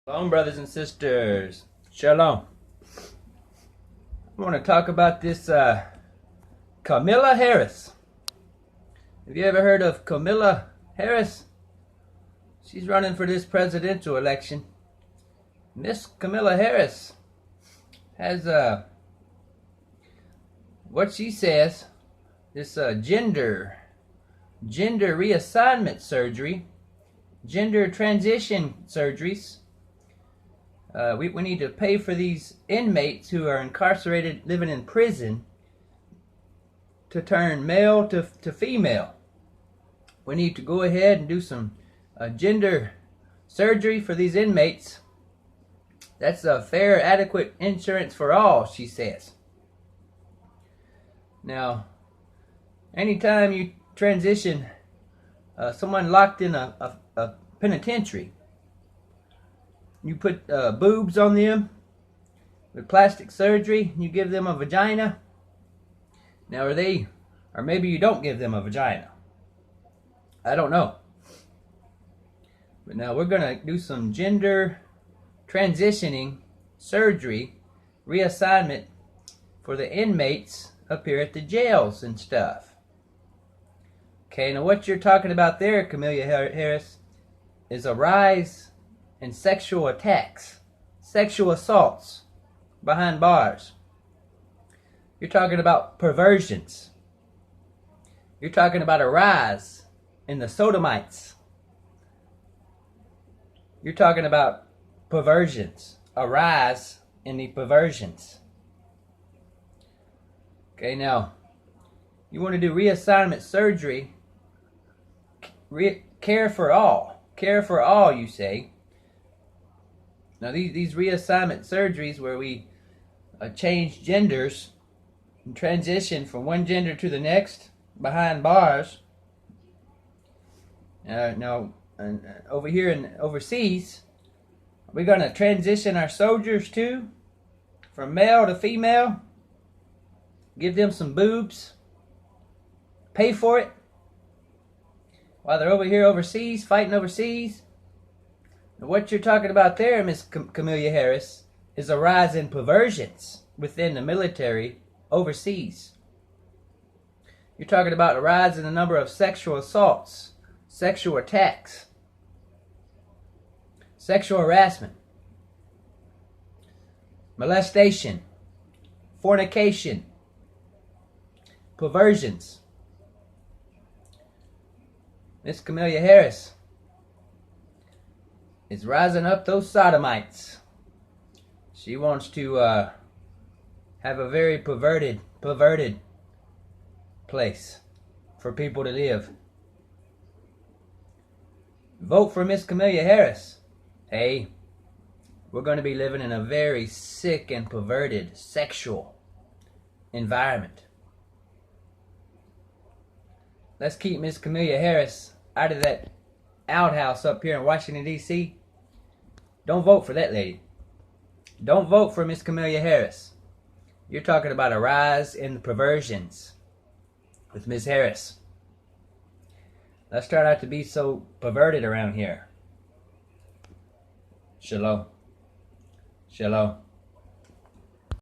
Shalom, brothers and sisters. Shalom. I want to talk about this Kamela Harris. Have you ever heard of Kamela Harris? She's running for this presidential election. Miss Kamela Harris has what she says, this gender reassignment surgery, gender transition surgeries. We need to pay for these inmates who are incarcerated living in prison to turn male to female. We need to go ahead and do some gender surgery for these inmates. That's a fair, adequate insurance for all, she says. Now, anytime you transition someone locked in a penitentiary, you put boobs on them with plastic surgery, you give them a vagina. Now or maybe you don't give them a vagina. I don't know. But now we're going to do some gender transitioning surgery, reassignment for the inmates up here at the jails and stuff. Okay, now what you're talking about there, Kamela Harris, is a rise in sexual attacks, sexual assaults behind bars. You're talking about perversions. You're talking about a rise in the Sodomites. You're talking about perversions, a rise in the perversions. Okay, now, you want to do reassignment surgery, care for all, you say. Now, these reassignment surgeries where we change genders and transition from one gender to the next behind bars. Now, over here and overseas, we're going to transition our soldiers too, from male to female, give them some boobs, pay for it, while they're over here overseas, fighting overseas. Now, what you're talking about there, Miss Kamela Harris, is a rise in perversions within the military overseas. You're talking about a rise in the number of sexual assaults, sexual attacks, sexual harassment, molestation, fornication, perversions. Miss Kamela Harris is rising up those Sodomites. She wants to have a very perverted place for people to live. Vote for Miss Kamela Harris. Hey, we're going to be living in a very sick and perverted sexual environment. Let's keep Miss Kamela Harris out of that outhouse up here in Washington, D.C. Don't vote for that lady. Don't vote for Miss Kamela Harris. You're talking about a rise in the perversions with Miss Harris. Let's try not to be so perverted around here. Shalom. Shalom.